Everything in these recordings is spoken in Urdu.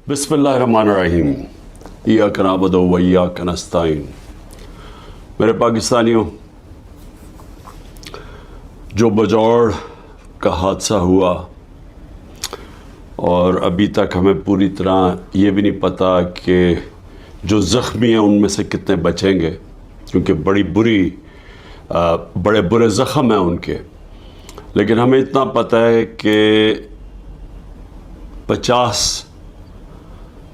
بسم اللہ الرحمن الرحیم ایاک نعبد و ایاک نستعین۔ میرے پاکستانیوں، جو بجوڑ کا حادثہ ہوا اور ابھی تک ہمیں پوری طرح یہ بھی نہیں پتہ کہ جو زخمی ہیں ان میں سے کتنے بچیں گے، کیونکہ بڑے برے زخم ہیں ان کے، لیکن ہمیں اتنا پتہ ہے کہ 50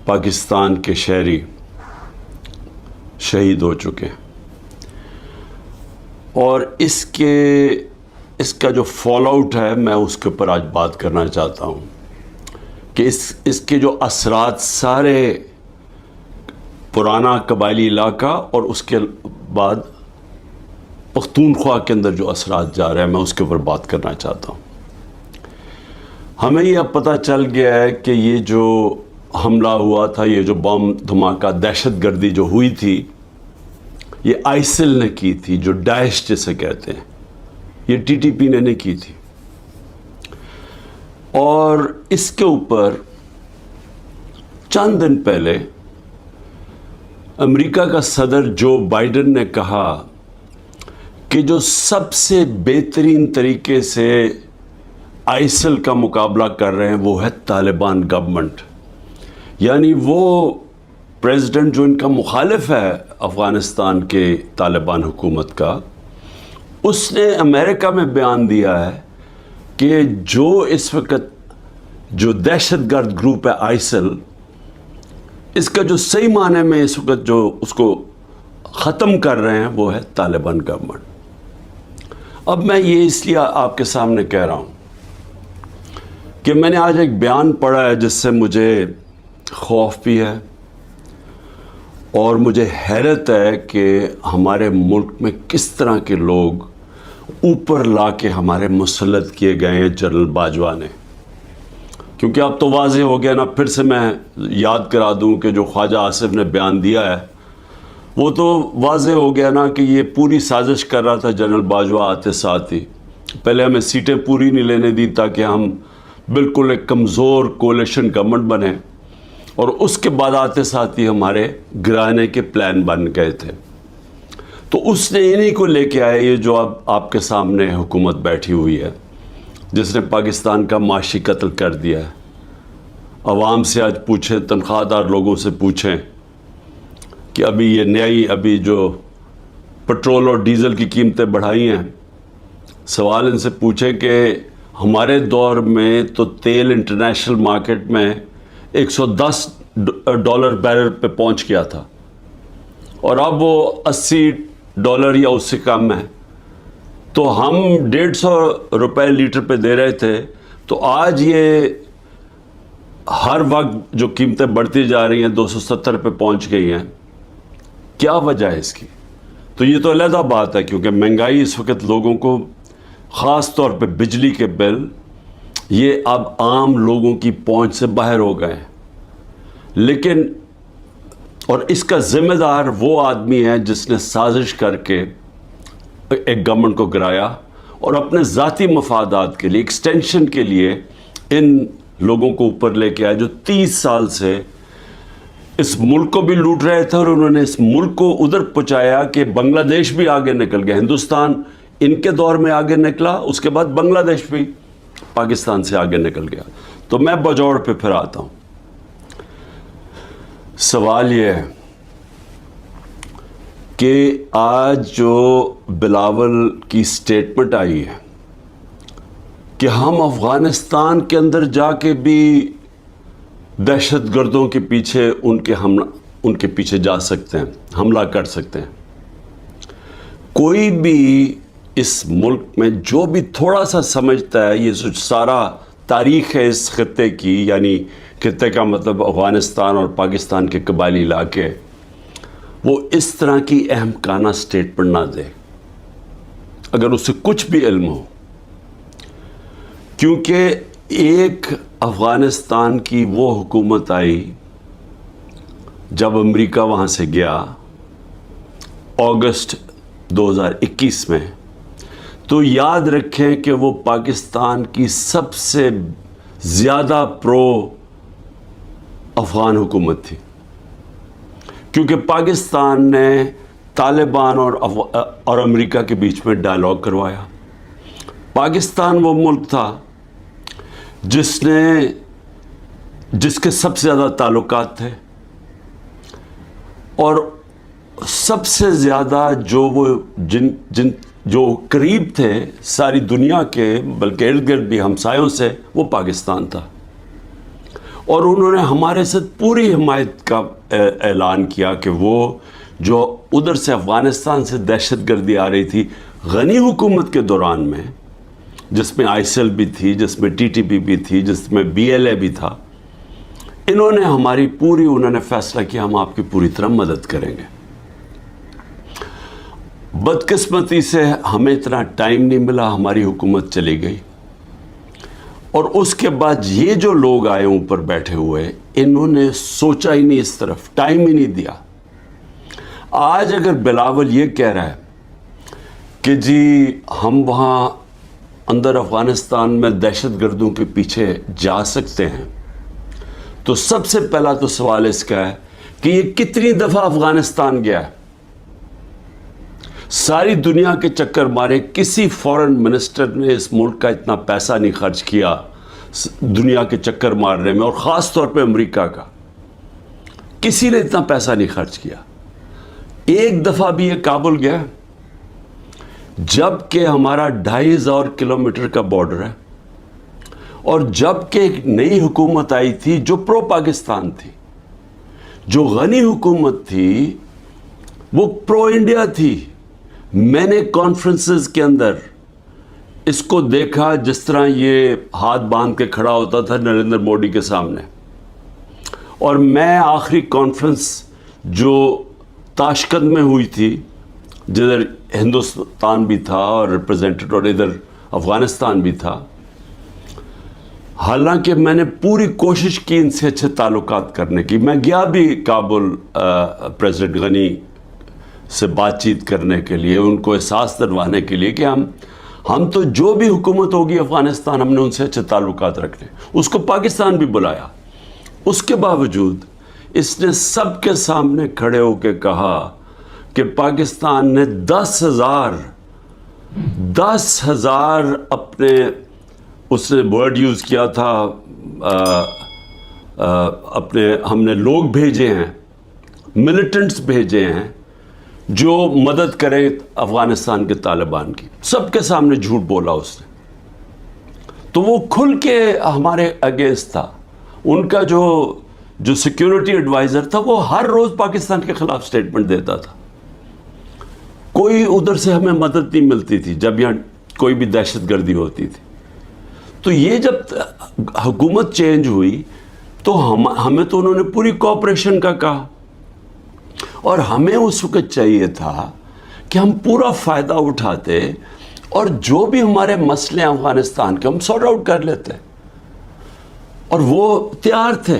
پاکستان کے شہری شہید ہو چکے ہیں، اور اس کا جو فال آؤٹ ہے، میں اس کے اوپر آج بات کرنا چاہتا ہوں کہ اس کے جو اثرات سارے پرانا قبائلی علاقہ اور اس کے بعد پختونخوا کے اندر جو اثرات جا رہے ہیں، میں اس کے اوپر بات کرنا چاہتا ہوں۔ ہمیں یہ اب پتہ چل گیا ہے کہ یہ جو حملہ ہوا تھا، یہ جو بم دھماکہ، دہشت گردی جو ہوئی تھی، یہ آئسل نے کی تھی، جو داعش جسے کہتے ہیں، یہ ٹی ٹی پی نے نہیں کی تھی۔ اور اس کے اوپر چند دن پہلے امریکہ کا صدر جو بائیڈن نے کہا کہ جو سب سے بہترین طریقے سے آئسل کا مقابلہ کر رہے ہیں وہ ہے طالبان گورنمنٹ، یعنی وہ پریزیڈنٹ جو ان کا مخالف ہے افغانستان کے طالبان حکومت کا، اس نے امریکہ میں بیان دیا ہے کہ جو اس وقت جو دہشت گرد گروپ ہے آئسل، اس کا جو صحیح معنی میں اس وقت جو اس کو ختم کر رہے ہیں وہ ہے طالبان گورنمنٹ۔ اب میں یہ اس لیے آپ کے سامنے کہہ رہا ہوں کہ میں نے آج ایک بیان پڑھا ہے جس سے مجھے خوف بھی ہے اور مجھے حیرت ہے کہ ہمارے ملک میں کس طرح کے لوگ اوپر لا کے ہمارے مسلط کیے گئے ہیں جنرل باجوہ نے۔ کیونکہ اب تو واضح ہو گیا نا، پھر سے میں یاد کرا دوں کہ جو خواجہ آصف نے بیان دیا ہے وہ تو واضح ہو گیا نا کہ یہ پوری سازش کر رہا تھا جنرل باجوہ آتے ساتھ ہی۔ پہلے ہمیں سیٹیں پوری نہیں لینے دی تاکہ ہم بالکل ایک کمزور کولیشن گورنمنٹ بنے، اور اس کے بعد آتے ساتھ ہی ہمارے گرانے کے پلان بن گئے تھے۔ تو اس نے انہی کو لے کے آئے یہ جو اب آپ کے سامنے حکومت بیٹھی ہوئی ہے، جس نے پاکستان کا معاشی قتل کر دیا ہے۔ عوام سے آج پوچھیں، تنخواہ دار لوگوں سے پوچھیں کہ ابھی جو پٹرول اور ڈیزل کی قیمتیں بڑھائی ہیں، سوال ان سے پوچھیں کہ ہمارے دور میں تو تیل انٹرنیشنل مارکیٹ میں $110 بیرل پہ پہنچ گیا تھا، اور اب وہ $80 یا اس سے کم ہے، تو ہم $150 لیٹر پہ دے رہے تھے۔ تو آج یہ ہر وقت جو قیمتیں بڑھتی جا رہی ہیں 270 پہ پہنچ گئی ہیں۔ کیا وجہ ہے اس کی؟ تو یہ تو علیحدہ بات ہے، کیونکہ مہنگائی اس وقت لوگوں کو، خاص طور پہ بجلی کے بل، یہ اب عام لوگوں کی پہنچ سے باہر ہو گئے ہیں۔ لیکن اور اس کا ذمہ دار وہ آدمی ہے جس نے سازش کر کے ایک گورنمنٹ کو گرایا اور اپنے ذاتی مفادات کے لیے، ایکسٹینشن کے لیے ان لوگوں کو اوپر لے کے آیا جو 30 سال سے اس ملک کو بھی لوٹ رہے تھے، اور انہوں نے اس ملک کو ادھر پہنچایا کہ بنگلہ دیش بھی آگے نکل گیا۔ ہندوستان ان کے دور میں آگے نکلا، اس کے بعد بنگلہ دیش بھی پاکستان سے آگے نکل گیا۔ تو میں بجوڑ پہ پھر آتا ہوں۔ سوال یہ ہے کہ آج جو بلاول کی سٹیٹمنٹ آئی ہے کہ ہم افغانستان کے اندر جا کے بھی دہشت گردوں کے پیچھے ان کے پیچھے جا سکتے ہیں، حملہ کر سکتے ہیں۔ کوئی بھی اس ملک میں جو بھی تھوڑا سا سمجھتا ہے، یہ سارا تاریخ ہے اس خطے کی، یعنی خطے کا مطلب افغانستان اور پاکستان کے قبائلی علاقے، وہ اس طرح کی احمقانہ سٹیٹمنٹ نہ دے اگر اسے کچھ بھی علم ہو۔ کیونکہ ایک افغانستان کی وہ حکومت آئی جب امریکہ وہاں سے گیا اگست 2021 میں، تو یاد رکھیں کہ وہ پاکستان کی سب سے زیادہ پرو افغان حکومت تھی، کیونکہ پاکستان نے طالبان اور امریکہ کے بیچ میں ڈائلاگ کروایا۔ پاکستان وہ ملک تھا جس کے سب سے زیادہ تعلقات تھے، اور سب سے زیادہ جو قریب تھے ساری دنیا کے، بلکہ ارد گرد بھی ہمسایوں سے، وہ پاکستان تھا، اور انہوں نے ہمارے سے پوری حمایت کا اعلان کیا کہ وہ جو ادھر سے افغانستان سے دہشت گردی آ رہی تھی غنی حکومت کے دوران میں، جس میں آئیسل بھی تھی، جس میں ٹی ٹی پی بھی تھی، جس میں بی ایل اے بھی تھا، انہوں نے فیصلہ کیا ہم آپ کی پوری طرح مدد کریں گے۔ بدقسمتی سے ہمیں اتنا ٹائم نہیں ملا، ہماری حکومت چلی گئی، اور اس کے بعد یہ جو لوگ آئے اوپر بیٹھے ہوئے، انہوں نے سوچا ہی نہیں، اس طرف ٹائم ہی نہیں دیا۔ آج اگر بلاول یہ کہہ رہا ہے کہ جی ہم وہاں اندر افغانستان میں دہشت گردوں کے پیچھے جا سکتے ہیں، تو سب سے پہلا تو سوال اس کا ہے کہ یہ کتنی دفعہ افغانستان گیا ہے؟ ساری دنیا کے چکر مارے، کسی فورن منسٹر نے اس ملک کا اتنا پیسہ نہیں خرچ کیا دنیا کے چکر مارنے میں، اور خاص طور پہ امریکہ کا کسی نے اتنا پیسہ نہیں خرچ کیا۔ ایک دفعہ بھی یہ کابل گیا، جب کہ ہمارا 2500 کلومیٹر کا بارڈر ہے، اور جب کہ ایک نئی حکومت آئی تھی جو پرو پاکستان تھی، جو غنی حکومت تھی، وہ پرو انڈیا تھی۔ میں نے کانفرنسز کے اندر اس کو دیکھا، جس طرح یہ ہاتھ باندھ کے کھڑا ہوتا تھا نریندر موڈی کے سامنے، اور میں آخری کانفرنس جو تاشقند میں ہوئی تھی، جدھر ہندوستان بھی تھا اور ریپرزینٹیڈ، اور ادھر افغانستان بھی تھا، حالانکہ میں نے پوری کوشش کی ان سے اچھے تعلقات کرنے کی، میں گیا بھی کابل پریزیڈنٹ غنی سے بات چیت کرنے کے لیے، ان کو احساس دلوانے کے لیے کہ ہم تو جو بھی حکومت ہوگی افغانستان، ہم نے ان سے اچھے تعلقات رکھنے۔ اس کو پاکستان بھی بلایا، اس کے باوجود اس نے سب کے سامنے کھڑے ہو کے کہا کہ پاکستان نے 10,000 اپنے، اس نے ورڈ یوز کیا تھا، اپنے ہم نے لوگ بھیجے ہیں، ملیٹنٹس بھیجے ہیں جو مدد کریں افغانستان کے طالبان کی۔ سب کے سامنے جھوٹ بولا اس نے، تو وہ کھل کے ہمارے اگینسٹ تھا۔ ان کا جو سیکیورٹی ایڈوائزر تھا، وہ ہر روز پاکستان کے خلاف سٹیٹمنٹ دیتا تھا۔ کوئی ادھر سے ہمیں مدد نہیں ملتی تھی جب یہاں کوئی بھی دہشت گردی ہوتی تھی۔ تو یہ جب حکومت چینج ہوئی تو ہمیں تو انہوں نے پوری کوآپریشن کا کہا، اور ہمیں اس وقت چاہیے تھا کہ ہم پورا فائدہ اٹھاتے، اور جو بھی ہمارے مسئلے افغانستان کے ہم سارٹ آؤٹ کر لیتے، اور وہ تیار تھے۔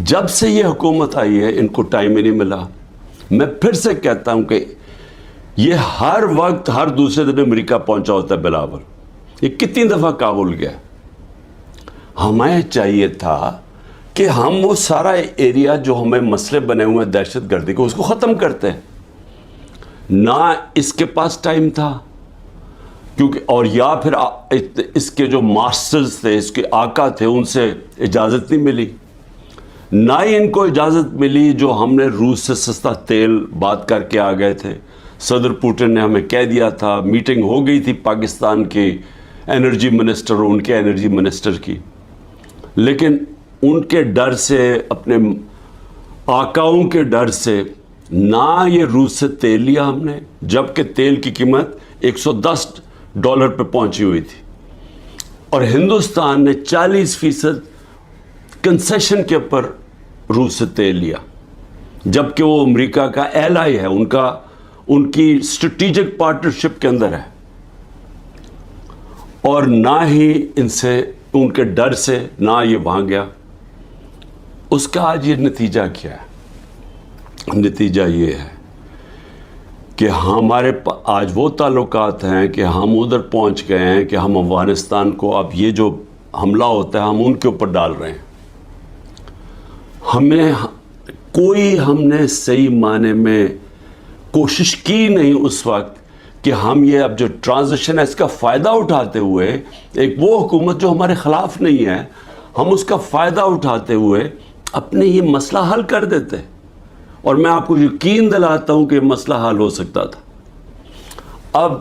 جب سے یہ حکومت آئی ہے ان کو ٹائم ہی نہیں ملا۔ میں پھر سے کہتا ہوں کہ یہ ہر وقت ہر دوسرے دن امریکہ پہنچا ہوتا ہے بلاول، یہ کتنی دفعہ کابل گیا۔ ہمیں چاہیے تھا کہ ہم وہ سارا ایریا جو ہمیں مسئلے بنے ہوئے ہیں دہشت گردی کو، اس کو ختم کرتے ہیں۔ نہ اس کے پاس ٹائم تھا، کیونکہ اور یا پھر اس کے جو ماسٹرز تھے، اس کے آقا تھے، ان سے اجازت نہیں ملی، نہ ہی ان کو اجازت ملی جو ہم نے روس سے سستا تیل بات کر کے آ گئے تھے۔ صدر پوٹن نے ہمیں کہہ دیا تھا، میٹنگ ہو گئی تھی پاکستان کی انرجی منسٹر اور ان کے انرجی منسٹر کی، لیکن ان کے ڈر سے، اپنے آقاؤں کے ڈر سے، نہ یہ روس سے تیل لیا ہم نے، جبکہ تیل کی قیمت $110 پہ پہنچی ہوئی تھی، اور ہندوستان نے 40% کنسیشن کے اوپر روس سے تیل لیا، جبکہ وہ امریکہ کا ایلائی ہے، ان کی اسٹریٹجک پارٹنرشپ کے اندر ہے، اور نہ ہی ان کے ڈر سے نہ یہ وہاں گیا۔ اس کا آج یہ نتیجہ کیا ہے؟ نتیجہ یہ ہے کہ ہمارے آج وہ تعلقات ہیں کہ ہم ادھر پہنچ گئے ہیں کہ ہم افغانستان کو اب یہ جو حملہ ہوتا ہے ہم ان کے اوپر ڈال رہے ہیں۔ ہم نے صحیح معنی میں کوشش کی نہیں اس وقت کہ ہم یہ اب جو ٹرانزیشن ہے اس کا فائدہ اٹھاتے ہوئے، ایک وہ حکومت جو ہمارے خلاف نہیں ہے، ہم اس کا فائدہ اٹھاتے ہوئے اپنے یہ مسئلہ حل کر دیتے. اور میں آپ کو یقین دلاتا ہوں کہ یہ مسئلہ حل ہو سکتا تھا. اب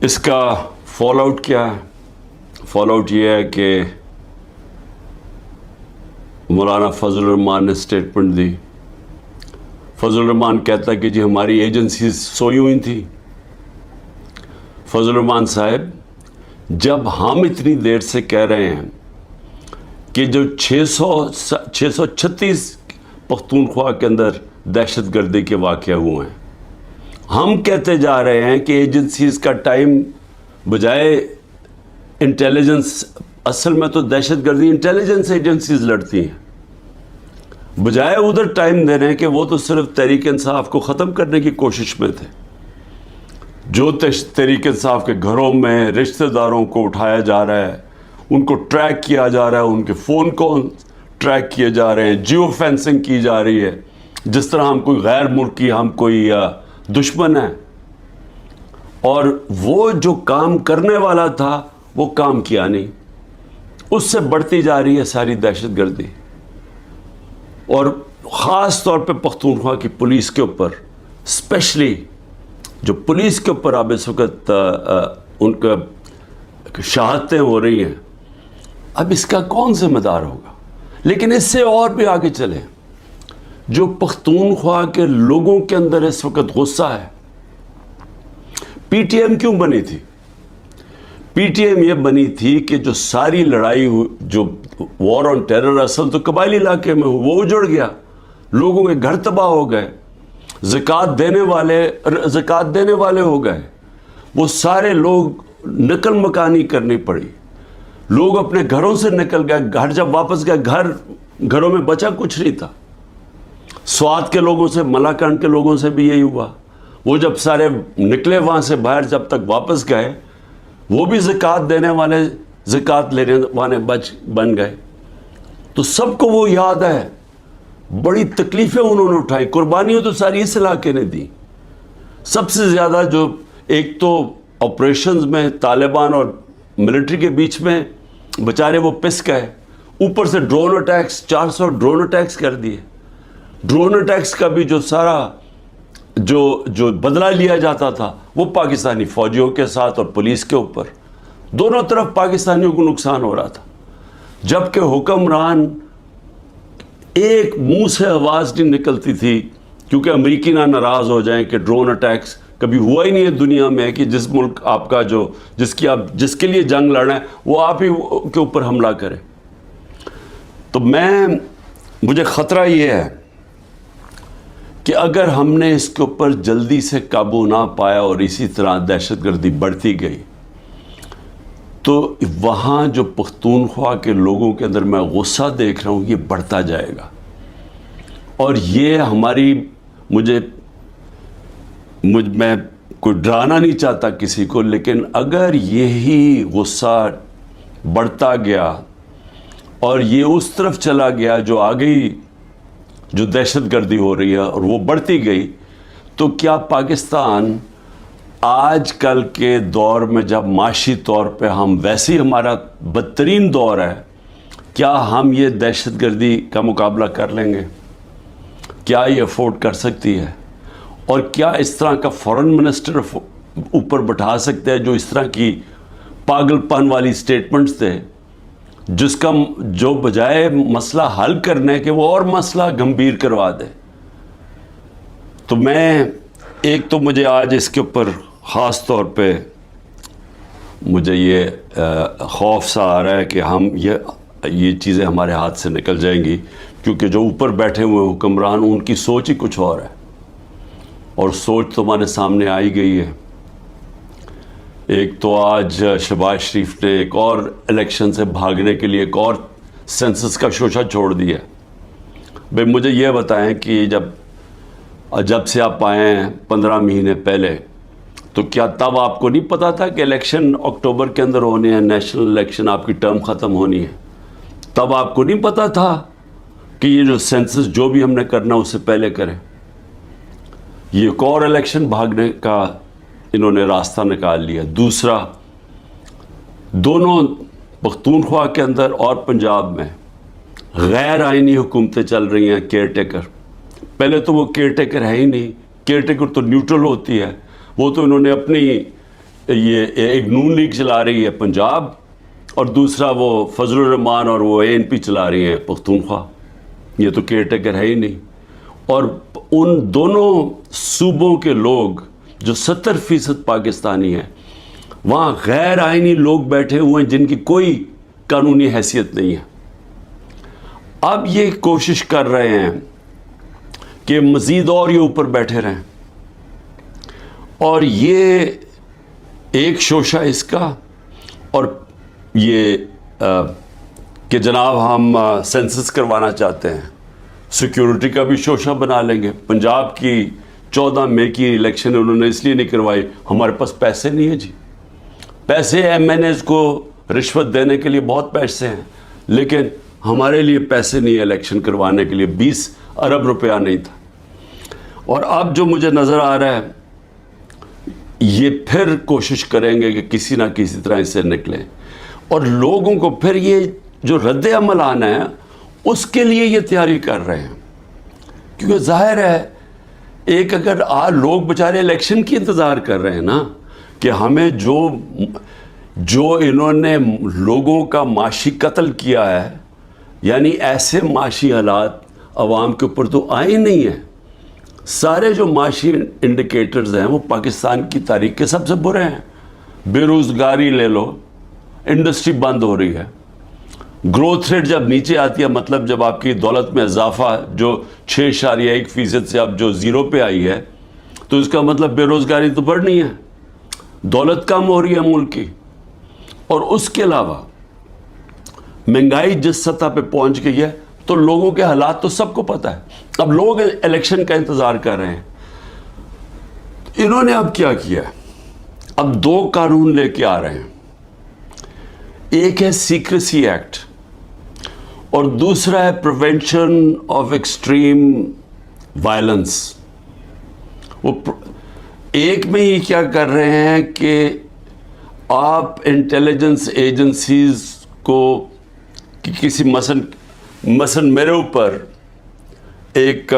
اس کا فال آؤٹ کیا ہے؟ فال آؤٹ یہ ہے کہ مولانا فضل الرحمان نے اسٹیٹمنٹ دی. فضل الرحمان کہتا ہے کہ جی ہماری ایجنسیز سوئی ہوئی تھی. فضل الرحمان صاحب، جب ہم اتنی دیر سے کہہ رہے ہیں کہ جو 636 پختونخوا کے اندر دہشت گردی کے واقعہ ہوئے ہیں، ہم کہتے جا رہے ہیں کہ ایجنسیز کا ٹائم بجائے انٹیلیجنس، اصل میں تو دہشت گردی انٹیلیجنس ایجنسیز لڑتی ہیں، بجائے ادھر ٹائم دے رہے ہیں کہ وہ تو صرف تحریک انصاف کو ختم کرنے کی کوشش میں تھے. جو تحریک انصاف کے گھروں میں رشتہ داروں کو اٹھایا جا رہا ہے، ان کو ٹریک کیا جا رہا ہے، ان کے فون کو ٹریک کیے جا رہے ہیں، جیو فینسنگ کی جا رہی ہے، جس طرح ہم کوئی غیر ملکی، ہم کوئی دشمن ہیں. اور وہ جو کام کرنے والا تھا وہ کام کیا نہیں. اس سے بڑھتی جا رہی ہے ساری دہشت گردی، اور خاص طور پہ پختونخوا کی پولیس کے اوپر، اسپیشلی جو پولیس کے اوپر اب اس وقت ان کا شہادتیں ہو رہی ہیں. اب اس کا کون ذمہ دار ہوگا؟ لیکن اس سے اور بھی آگے چلیں، جو پختونخوا کے لوگوں کے اندر اس وقت غصہ ہے. پی ٹی ایم کیوں بنی تھی؟ پی ٹی ایم یہ بنی تھی کہ جو ساری لڑائی جو وار آن ٹیرر اصل تو قبائلی علاقے میں ہو، وہ اجڑ گیا، لوگوں کے گھر تباہ ہو گئے، زکوٰۃ دینے والے ہو گئے، وہ سارے لوگ نقل مکانی کرنی پڑی، لوگ اپنے گھروں سے نکل گئے. گھر جب واپس گئے، گھروں میں بچا کچھ نہیں تھا. سوات کے لوگوں سے، ملاکنڈ کے لوگوں سے بھی یہی ہوا. وہ جب سارے نکلے وہاں سے باہر، جب تک واپس گئے، وہ بھی زکوٰۃ دینے والے، زکوٰۃ لینے والے بن گئے. تو سب کو وہ یاد ہے، بڑی تکلیفیں انہوں نے اٹھائی، قربانیاں تو ساری اس علاقے نے دی. سب سے زیادہ جو ایک تو آپریشنز میں طالبان اور ملٹری کے بیچ میں بیچارے وہ پس گئے، اوپر سے ڈرون اٹیکس، 400 ڈرون اٹیکس کر دیے. ڈرون اٹیکس کا بھی جو سارا جو بدلہ لیا جاتا تھا وہ پاکستانی فوجیوں کے ساتھ اور پولیس کے اوپر، دونوں طرف پاکستانیوں کو نقصان ہو رہا تھا. جبکہ حکمران ایک منہ سے آواز نہیں نکلتی تھی، کیونکہ امریکی نہ ناراض ہو جائیں کہ ڈرون اٹیکس کبھی ہوا ہی نہیں ہے دنیا میں کہ جس ملک آپ کا جس کے لیے جنگ لڑنا ہے وہ آپ ہی کے اوپر حملہ کرے. تو مجھے خطرہ یہ ہے کہ اگر ہم نے اس کے اوپر جلدی سے قابو نہ پایا اور اسی طرح دہشت گردی بڑھتی گئی، تو وہاں جو پختونخوا کے لوگوں کے اندر میں غصہ دیکھ رہا ہوں یہ بڑھتا جائے گا. اور یہ میں کوئی ڈرانا نہیں چاہتا کسی کو، لیکن اگر یہی غصہ بڑھتا گیا اور یہ اس طرف چلا گیا جو آگئی جو دہشت گردی ہو رہی ہے اور وہ بڑھتی گئی، تو کیا پاکستان آج کل کے دور میں جب معاشی طور پہ ہم ویسے ہی ہمارا بدترین دور ہے، کیا ہم یہ دہشت گردی کا مقابلہ کر لیں گے؟ کیا یہ افورڈ کر سکتی ہے؟ اور کیا اس طرح کا فورن منسٹر اوپر بٹھا سکتے ہیں جو اس طرح کی پاگل پن والی سٹیٹمنٹس دے، جو بجائے مسئلہ حل کرنے کے وہ اور مسئلہ گمبھیر کروا دے؟ تو مجھے آج اس کے اوپر خاص طور پہ مجھے یہ خوف سا آ رہا ہے کہ یہ چیزیں ہمارے ہاتھ سے نکل جائیں گی، کیونکہ جو اوپر بیٹھے ہوئے حکمران ان کی سوچ ہی کچھ اور ہے، اور سوچ تو ہمارے سامنے آئی گئی ہے. ایک تو آج شہباز شریف نے ایک اور الیکشن سے بھاگنے کے لیے ایک اور سینسس کا شوشہ چھوڑ دیا. بھئی مجھے یہ بتائیں کہ جب سے آپ آئے ہیں 15 مہینے پہلے، تو کیا تب آپ کو نہیں پتا تھا کہ الیکشن اکتوبر کے اندر ہونے ہیں، نیشنل الیکشن، آپ کی ٹرم ختم ہونی ہے؟ تب آپ کو نہیں پتا تھا کہ یہ جو سینسس جو بھی ہم نے کرنا اس سے پہلے کریں. یہ ایک اور الیکشن بھاگنے کا انہوں نے راستہ نکال لیا. دوسرا، دونوں پختونخوا کے اندر اور پنجاب میں غیر آئینی حکومتیں چل رہی ہیں، کیئر ٹیکر. پہلے تو وہ کیئر ٹیکر ہے ہی نہیں. کیئر ٹیکر تو نیوٹرل ہوتی ہے. وہ تو انہوں نے اپنی یہ ایک نون لیگ چلا رہی ہے پنجاب، اور دوسرا وہ فضل الرحمان اور وہ ANP چلا رہی ہیں پختونخوا. یہ تو کیئر ٹیکر ہے ہی نہیں. اور ان دونوں صوبوں کے لوگ جو 70% پاکستانی ہیں، وہاں غیر آئینی لوگ بیٹھے ہوئے ہیں جن کی کوئی قانونی حیثیت نہیں ہے. اب یہ کوشش کر رہے ہیں کہ مزید اور یہ اوپر بیٹھے رہیں، اور یہ ایک شوشہ اس کا، اور یہ کہ جناب ہم سینسس کروانا چاہتے ہیں، سیکیورٹی کا بھی شوشہ بنا لیں گے. پنجاب کی 14 مئی کی الیکشن انہوں نے اس لیے نہیں کروائی، ہمارے پاس پیسے نہیں ہیں. جی پیسے MNAs کو رشوت دینے کے لیے بہت پیسے ہیں، لیکن ہمارے لیے پیسے نہیں ہیں الیکشن کروانے کے لیے. 20 ارب روپیہ نہیں تھا. اور اب جو مجھے نظر آ رہا ہے، یہ پھر کوشش کریں گے کہ کسی نہ کسی طرح اس سے نکلیں، اور لوگوں کو پھر یہ جو رد عمل آنا ہے اس کے لیے یہ تیاری کر رہے ہیں. کیونکہ ظاہر ہے ایک اگر لوگ بیچارے الیکشن کی انتظار کر رہے ہیں نا، کہ ہمیں جو انہوں نے لوگوں کا معاشی قتل کیا ہے، یعنی ایسے معاشی حالات عوام کے اوپر تو آئے نہیں ہیں. سارے جو معاشی انڈیکیٹرز ہیں وہ پاکستان کی تاریخ کے سب سے برے ہیں. بے روزگاری لے لو، انڈسٹری بند ہو رہی ہے. گروتھ ریٹ جب نیچے آتی ہے، مطلب جب آپ کی دولت میں اضافہ جو 6.1% سے اب جو 0 پہ آئی ہے، تو اس کا مطلب بے روزگاری تو بڑھنی ہے، دولت کم ہو رہی ہے ملک کی. اور اس کے علاوہ مہنگائی جس سطح پہ پہنچ گئی ہے، تو لوگوں کے حالات تو سب کو پتہ ہے. اب لوگ الیکشن کا انتظار کر رہے ہیں. انہوں نے اب کیا کیا ہے؟ اب 2 قانون لے کے آ رہے ہیں. ایک ہے سیکریسی ایکٹ، اور دوسرا ہے پریونشن آف ایکسٹریم وائلنس. وہ ایک میں ہی کیا کر رہے ہیں کہ آپ انٹیلیجنس ایجنسیز کو کسی مثلا میرے اوپر ایک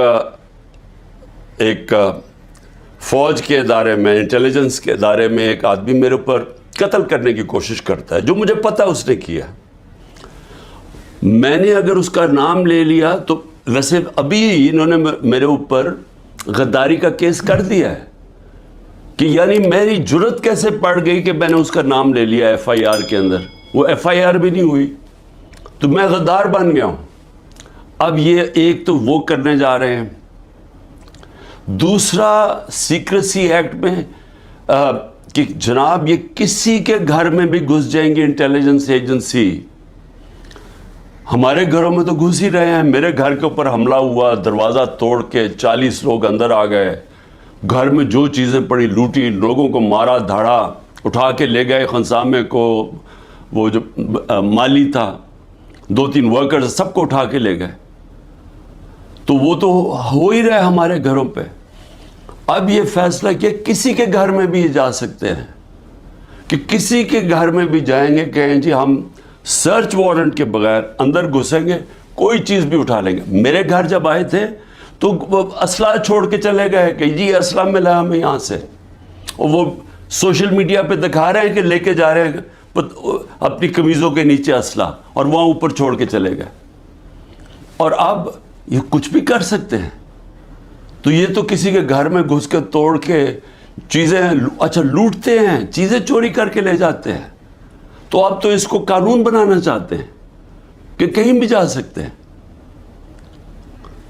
فوج کے ادارے میں، انٹیلیجنس کے ادارے میں ایک آدمی میرے اوپر قتل کرنے کی کوشش کرتا ہے، جو مجھے پتہ اس نے کیا. میں نے اگر اس کا نام لے لیا تو ویسے ابھی انہوں نے میرے اوپر غداری کا کیس کر دیا ہے، کہ یعنی میری جرت کیسے پڑ گئی کہ میں نے اس کا نام لے لیا FIR کے اندر. وہ FIR بھی نہیں ہوئی، تو میں غدار بن گیا ہوں. اب یہ ایک تو وہ کرنے جا رہے ہیں. دوسرا سیکریسی ایکٹ میں کہ جناب یہ کسی کے گھر میں بھی گھس جائیں گے انٹیلیجنس ایجنسی. ہمارے گھروں میں تو گھس ہی رہے ہیں. میرے گھر کے اوپر حملہ ہوا، دروازہ توڑ کے 40 لوگ اندر آ گئے، گھر میں جو چیزیں پڑی لوٹی، لوگوں کو مارا دھاڑا، اٹھا کے لے گئے خنسامے کو. وہ جو مالی تھا، 2-3 ورکرز، سب کو اٹھا کے لے گئے. تو وہ تو ہو ہی رہا ہے ہمارے گھروں پہ. اب یہ فیصلہ کہ کسی کے گھر میں بھی جا سکتے ہیں، کہ کسی کے گھر میں بھی جائیں گے، کہیں جی ہم سرچ وارنٹ کے بغیر اندر گھسیں گے، کوئی چیز بھی اٹھا لیں گے. میرے گھر جب آئے تھے تو وہ اسلحہ چھوڑ کے چلے گئے کہ جی اسلحہ ملا ہمیں یہاں سے. اور وہ سوشل میڈیا پہ دکھا رہے ہیں کہ لے کے جا رہے ہیں اپنی قمیضوں کے نیچے اسلحہ، اور وہاں اوپر چھوڑ کے چلے گئے. اور اب یہ کچھ بھی کر سکتے ہیں. تو یہ تو کسی کے گھر میں گھس کے توڑ کے چیزیں اچھا لوٹتے ہیں، چیزیں چوری کر کے لے جاتے ہیں. تو اب تو اس کو قانون بنانا چاہتے ہیں کہ کہیں بھی جا سکتے ہیں.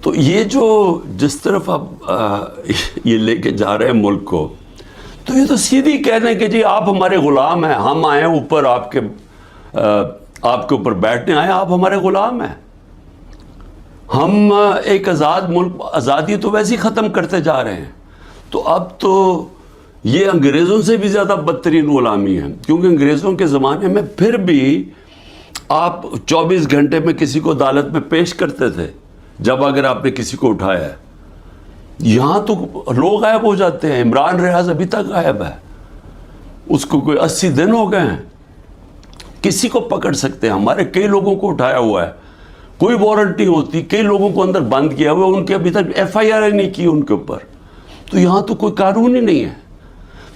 تو یہ جو جس طرف اب یہ لے کے جا رہے ہیں ملک کو، تو یہ تو سیدھی کہہ رہے ہیں کہ جی آپ ہمارے غلام ہیں، ہم آئے ہیں اوپر آپ کے اوپر بیٹھنے آئے، آپ ہمارے غلام ہیں. ہم ایک آزاد ملک، آزادی تو ویسے ہی ختم کرتے جا رہے ہیں. تو اب تو یہ انگریزوں سے بھی زیادہ بدترین غلامی ہے، کیونکہ انگریزوں کے زمانے میں پھر بھی آپ 24 گھنٹے میں کسی کو عدالت میں پیش کرتے تھے جب اگر آپ نے کسی کو اٹھایا ہے. یہاں تو لوگ غائب ہو جاتے ہیں. عمران ریاض ابھی تک غائب ہے, اس کو کوئی 80 دن ہو گئے ہیں. کسی کو پکڑ سکتے ہیں. ہمارے کئی لوگوں کو اٹھایا ہوا ہے, کوئی وارنٹ نہیں ہوتی. کئی لوگوں کو اندر بند کیا ہوا ہے, ان کے ابھی تک FIR نہیں کی ان کے اوپر. تو یہاں تو کوئی قانون ہی نہیں ہے.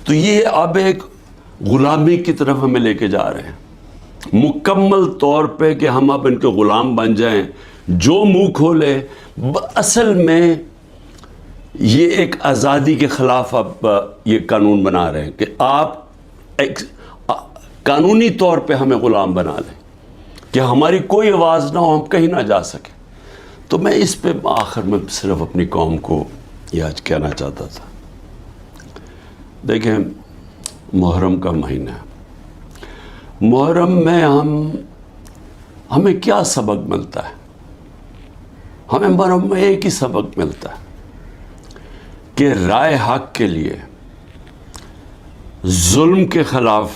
تو یہ اب ایک غلامی کی طرف ہمیں لے کے جا رہے ہیں, مکمل طور پہ کہ ہم اب ان کے غلام بن جائیں, جو منہ کھولے. اصل میں یہ ایک آزادی کے خلاف اب یہ قانون بنا رہے ہیں کہ آپ ایک قانونی طور پہ ہمیں غلام بنا لیں کہ ہماری کوئی آواز نہ ہو, ہم کہیں نہ جا سکیں. تو میں اس پہ آخر میں صرف اپنی قوم کو یہ آج کہنا چاہتا تھا. دیکھیں, محرم کا مہینہ ہے. محرم میں ہمیں کیا سبق ملتا ہے؟ ہمیں محرم میں ایک ہی سبق ملتا ہے کہ رائے حق کے لیے, ظلم کے خلاف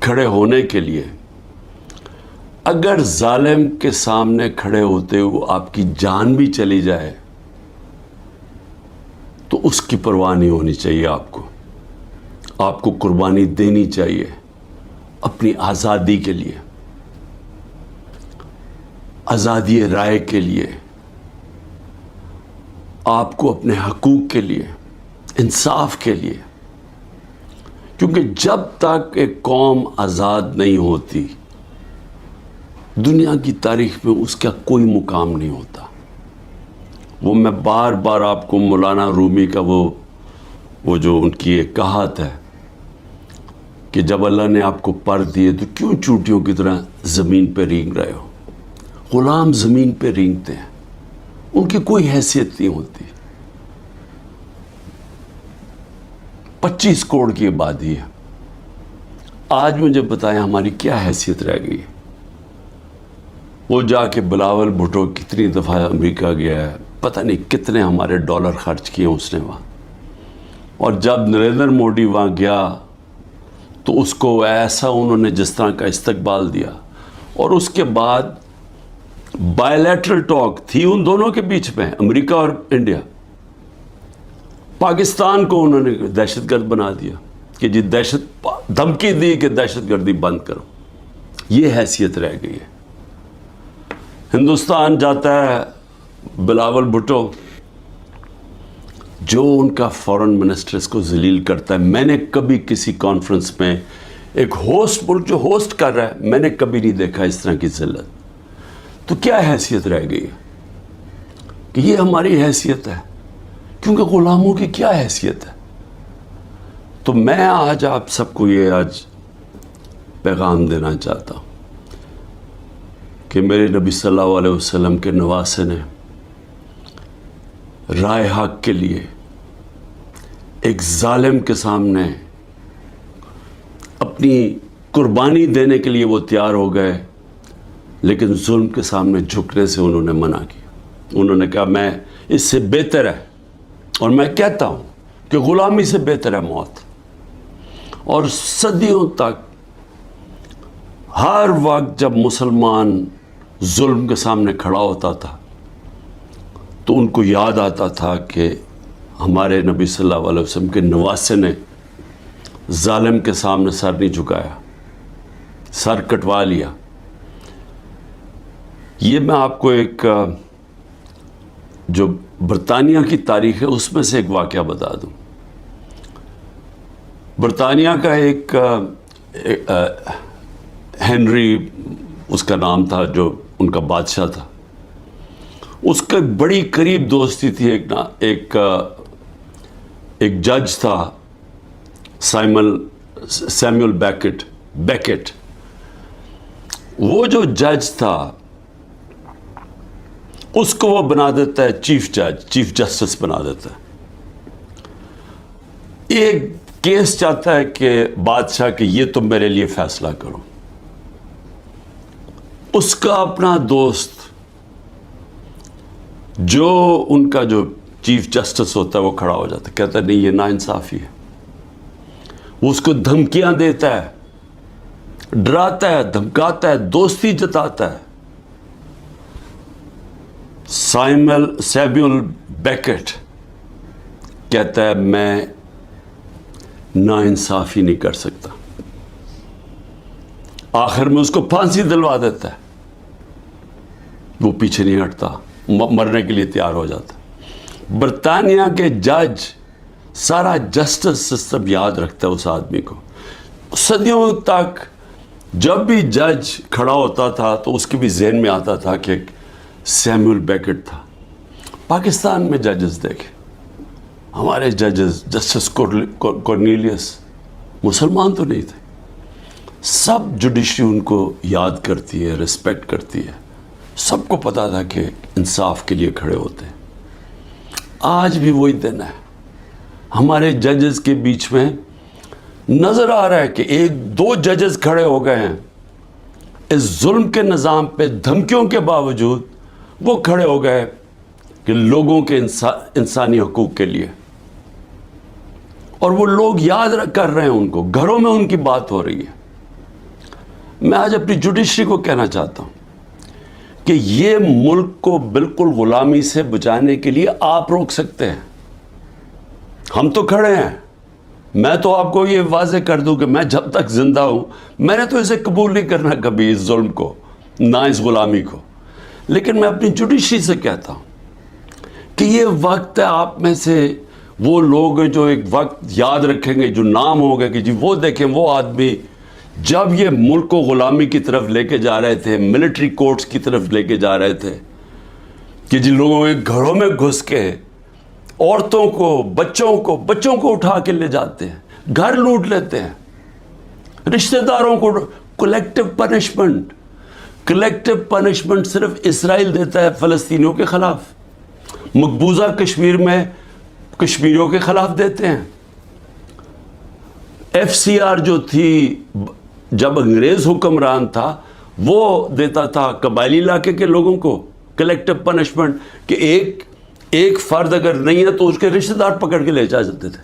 کھڑے ہونے کے لیے اگر ظالم کے سامنے کھڑے ہوتے ہوئے آپ کی جان بھی چلی جائے تو اس کی پرواہ نہیں ہونی چاہیے. آپ کو قربانی دینی چاہیے اپنی آزادی کے لیے, آزادی رائے کے لیے, آپ کو اپنے حقوق کے لیے, انصاف کے لیے. کیونکہ جب تک ایک قوم آزاد نہیں ہوتی, دنیا کی تاریخ میں اس کا کوئی مقام نہیں ہوتا. وہ میں بار بار آپ کو مولانا رومی کا وہ جو ان کی ایک کہات ہے کہ جب اللہ نے آپ کو پر دیے تو کیوں چوٹیوں کی طرح زمین پہ رینگ رہے ہو. غلام زمین پہ رینگتے ہیں, ان کی کوئی حیثیت نہیں ہوتی. 25 کروڑ کی آبادی ہے. آج مجھے بتائیں ہماری کیا حیثیت رہ گئی ہے؟ وہ جا کے بلاول بھٹو کتنی دفعہ امریکہ گیا ہے, پتہ نہیں کتنے ہمارے ڈالر خرچ کیے اس نے وہاں. اور جب نریندر مودی وہاں گیا تو اس کو ایسا انہوں نے جس طرح کا استقبال دیا. اور اس کے بعد بائیلیٹرل ٹاک تھی ان دونوں کے بیچ میں, امریکہ اور انڈیا. پاکستان کو انہوں نے دہشت گرد بنا دیا کہ جی دھمکی دی کہ دہشت گردی بند کرو. یہ حیثیت رہ گئی ہے. ہندوستان جاتا ہے بلاول بھٹو, جو ان کا فورن منسٹر اس کو ذلیل کرتا ہے. میں نے کبھی کسی کانفرنس میں ایک ہوسٹ ملک جو ہوسٹ کر رہا ہے, میں نے کبھی نہیں دیکھا اس طرح کی ذلت. تو کیا حیثیت رہ گئی ہے کہ یہ ہماری حیثیت ہے, کیونکہ غلاموں کی کیا حیثیت ہے. تو میں آج آپ سب کو یہ آج پیغام دینا چاہتا ہوں کہ میرے نبی صلی اللہ علیہ وسلم کے نواسے نے رائے حق کے لیے ایک ظالم کے سامنے اپنی قربانی دینے کے لیے وہ تیار ہو گئے, لیکن ظلم کے سامنے جھکنے سے انہوں نے منع کیا. انہوں نے کہا میں اس سے بہتر ہے, اور میں کہتا ہوں کہ غلامی سے بہتر ہے موت. اور صدیوں تک ہر وقت جب مسلمان ظلم کے سامنے کھڑا ہوتا تھا تو ان کو یاد آتا تھا کہ ہمارے نبی صلی اللہ علیہ وسلم کے نواسے نے ظالم کے سامنے سر نہیں جھکایا, سر کٹوا لیا. یہ میں آپ کو ایک جو برطانیہ کی تاریخ ہے اس میں سے ایک واقعہ بتا دوں. برطانیہ کا ایک ہنری اس کا نام تھا, جو ان کا بادشاہ تھا. اس کا بڑی قریب دوستی تھی ایک جج تھا سیمول بیکٹ. وہ جو جج تھا اس کو وہ بنا دیتا ہے چیف جسٹس بنا دیتا ہے. ایک کیس چاہتا ہے کہ بادشاہ کہ یہ تم میرے لیے فیصلہ کرو. اس کا اپنا دوست جو ان کا جو چیف جسٹس ہوتا ہے وہ کھڑا ہو جاتا ہے, کہتا ہے نہیں یہ ناانصافی ہے. وہ اس کو دھمکیاں دیتا ہے ڈراتا ہے, دھمکاتا ہے, دوستی جتاتا ہے. سیموئل بیکٹ کہتا ہے میں ناانصافی نہیں کر سکتا. آخر میں اس کو پھانسی دلوا دیتا ہے. وہ پیچھے نہیں ہٹتا, مرنے کے لیے تیار ہو جاتا. برطانیہ کے جج سارا جسٹس سسٹم یاد رکھتا ہے اس آدمی کو. صدیوں تک جب بھی جج کھڑا ہوتا تھا تو اس کے بھی ذہن میں آتا تھا کہ سیموئل بیکٹ تھا. پاکستان میں ججز دیکھیں, ہمارے ججز جسٹس کورنیلیس مسلمان تو نہیں تھے. سب جوڈیشری ان کو یاد کرتی ہے, رسپیکٹ کرتی ہے. سب کو پتا تھا کہ انصاف کے لیے کھڑے ہوتے ہیں. آج بھی وہی دن ہے. ہمارے ججز کے بیچ میں نظر آ رہا ہے کہ ایک دو ججز کھڑے ہو گئے ہیں اس ظلم کے نظام پہ. دھمکیوں کے باوجود وہ کھڑے ہو گئے کہ لوگوں کے انسانی حقوق کے لیے. اور وہ لوگ یاد کر رہے ہیں ان کو, گھروں میں ان کی بات ہو رہی ہے. میں آج اپنی جوڈیشری کو کہنا چاہتا ہوں کہ یہ ملک کو بالکل غلامی سے بچانے کے لیے آپ روک سکتے ہیں. ہم تو کھڑے ہیں. میں تو آپ کو یہ واضح کر دوں کہ میں جب تک زندہ ہوں میں نے تو اسے قبول نہیں کرنا کبھی, اس ظلم کو, نہ اس غلامی کو. لیکن میں اپنی جوڈیشری سے کہتا ہوں کہ یہ وقت ہے, آپ میں سے وہ لوگ ہیں جو ایک وقت یاد رکھیں گے, جو نام ہوگا کہ جی وہ دیکھیں وہ آدمی جب یہ ملک کو غلامی کی طرف لے کے جا رہے تھے, ملٹری کورٹس کی طرف لے کے جا رہے تھے, کہ جن لوگوں کے گھروں میں گھس کے عورتوں کو, بچوں کو اٹھا کے لے جاتے ہیں, گھر لوٹ لیتے ہیں, رشتہ داروں کو. کلیکٹیو پنشمنٹ صرف اسرائیل دیتا ہے فلسطینیوں کے خلاف, مقبوضہ کشمیر میں کشمیریوں کے خلاف دیتے ہیں. FCR جو تھی جب انگریز حکمران تھا وہ دیتا تھا قبائلی علاقے کے لوگوں کو کلیکٹیو پنشمنٹ کہ ایک فرد اگر نہیں ہے تو اس کے رشتہ دار پکڑ کے لے جا جاتے تھے.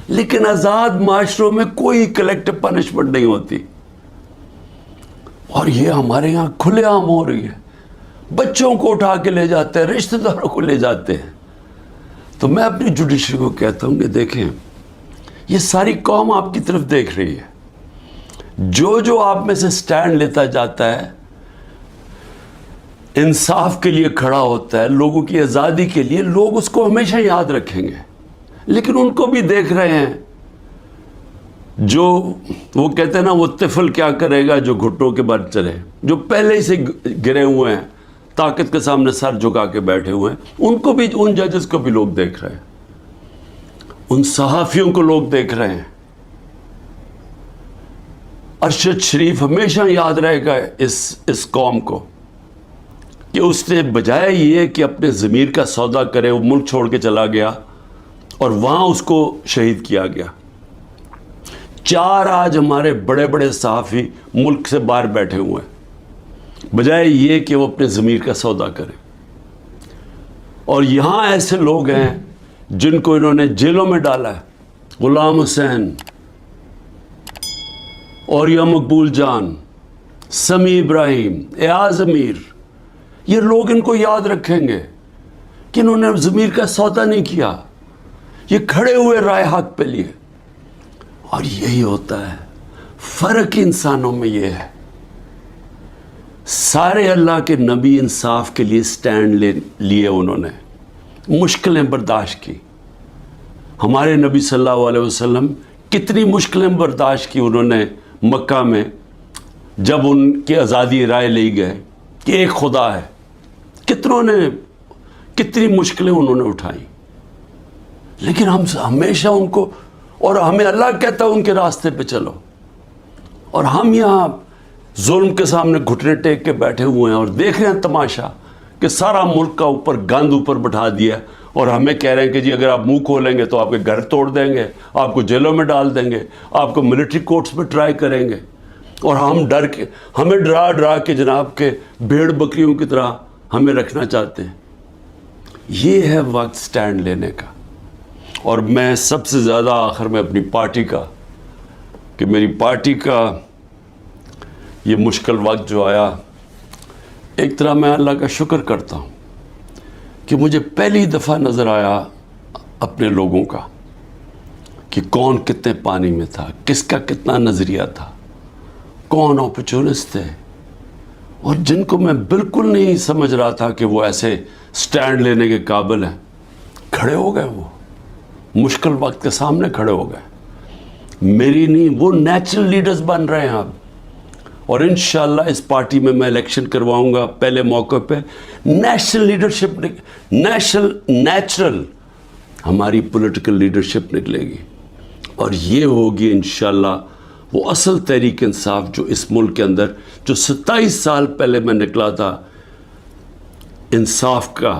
لیکن آزاد معاشروں میں کوئی کلیکٹیو پنشمنٹ نہیں ہوتی, اور یہ ہمارے یہاں کھلے عام ہو رہی ہے. بچوں کو اٹھا کے لے جاتے ہیں, رشتہ داروں کو لے جاتے ہیں. تو میں اپنی جوڈیشری کو کہتا ہوں کہ دیکھیں, یہ ساری قوم آپ کی طرف دیکھ رہی ہے. جو آپ میں سے سٹینڈ لیتا جاتا ہے, انصاف کے لیے کھڑا ہوتا ہے, لوگوں کی آزادی کے لیے, لوگ اس کو ہمیشہ یاد رکھیں گے. لیکن ان کو بھی دیکھ رہے ہیں جو وہ کہتے ہیں نا, وہ طفل کیا کرے گا جو گھٹنوں کے بل چلے, جو پہلے ہی سے گرے ہوئے ہیں, طاقت کے سامنے سر جھکا کے بیٹھے ہوئے ہیں. ان کو بھی, ان ججز کو بھی لوگ دیکھ رہے ہیں, ان صحافیوں کو لوگ دیکھ رہے ہیں. ارشد شریف ہمیشہ یاد رہے گا اس قوم کو کہ اس نے بجائے یہ کہ اپنے ضمیر کا سودا کرے, وہ ملک چھوڑ کے چلا گیا اور وہاں اس کو شہید کیا گیا. 4 آج ہمارے بڑے بڑے صحافی ملک سے باہر بیٹھے ہوئے ہیں بجائے یہ کہ وہ اپنے ضمیر کا سودا کریں. اور یہاں ایسے لوگ ہیں جن کو انہوں نے جیلوں میں ڈالا ہے, غلام حسین, اوریا مقبول جان, سمیع ابراہیم, ایاز امیر. یہ لوگ ان کو یاد رکھیں گے کہ انہوں نے ضمیر کا سودا نہیں کیا, یہ کھڑے ہوئے رائے حق پہ لیے. اور یہی ہوتا ہے فرق انسانوں میں, یہ ہے سارے اللہ کے نبی انصاف کے لیے سٹینڈ لیے, انہوں نے مشکلیں برداشت کی. ہمارے نبی صلی اللہ علیہ وسلم کتنی مشکلیں برداشت کی انہوں نے مکہ میں, جب ان کی آزادی رائے لی گئے کہ ایک خدا ہے. کتنی مشکلیں انہوں نے اٹھائیں. لیکن ہم ہمیشہ ان کو, اور ہمیں اللہ کہتا ہے ان کے راستے پہ چلو, اور ہم یہاں ظلم کے سامنے گھٹنے ٹیک کے بیٹھے ہوئے ہیں اور دیکھ رہے ہیں تماشا کہ سارا ملک کا گند اوپر بٹھا دیا, اور ہمیں کہہ رہے ہیں کہ جی اگر آپ منہ کھولیں گے تو آپ کے گھر توڑ دیں گے, آپ کو جیلوں میں ڈال دیں گے, آپ کو ملٹری کورٹس میں ٹرائی کریں گے. اور ہمیں ڈرا کے جناب کے بھیڑ بکریوں کی طرح ہمیں رکھنا چاہتے ہیں. یہ ہے وقت سٹینڈ لینے کا. اور میں سب سے زیادہ آخر میں اپنی پارٹی کا, کہ میری پارٹی کا یہ مشکل وقت جو آیا، ایک طرح میں اللہ کا شکر کرتا ہوں کہ مجھے پہلی دفعہ نظر آیا اپنے لوگوں کا کہ کون کتنے پانی میں تھا، کس کا کتنا نظریہ تھا، کون اپرچونسٹ تھے، اور جن کو میں بالکل نہیں سمجھ رہا تھا کہ وہ ایسے سٹینڈ لینے کے قابل ہیں، کھڑے ہو گئے، وہ مشکل وقت کے سامنے کھڑے ہو گئے. میری نہیں، وہ نیچرل لیڈرز بن رہے ہیں اب. اور انشاءاللہ اس پارٹی میں الیکشن کرواؤں گا پہلے موقع پہ. نیشنل لیڈرشپ، نیچرل ہماری پولیٹیکل لیڈرشپ نکلے گی، اور یہ ہوگی انشاءاللہ وہ اصل تحریک انصاف جو اس ملک کے اندر جو 27 سال پہلے میں نکلا تھا. انصاف کا،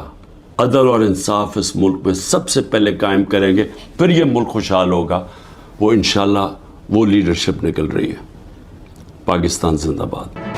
عدل اور انصاف اس ملک میں سب سے پہلے قائم کریں گے، پھر یہ ملک خوشحال ہوگا. وہ انشاءاللہ وہ لیڈرشپ نکل رہی ہے. پاکستان زندہ باد.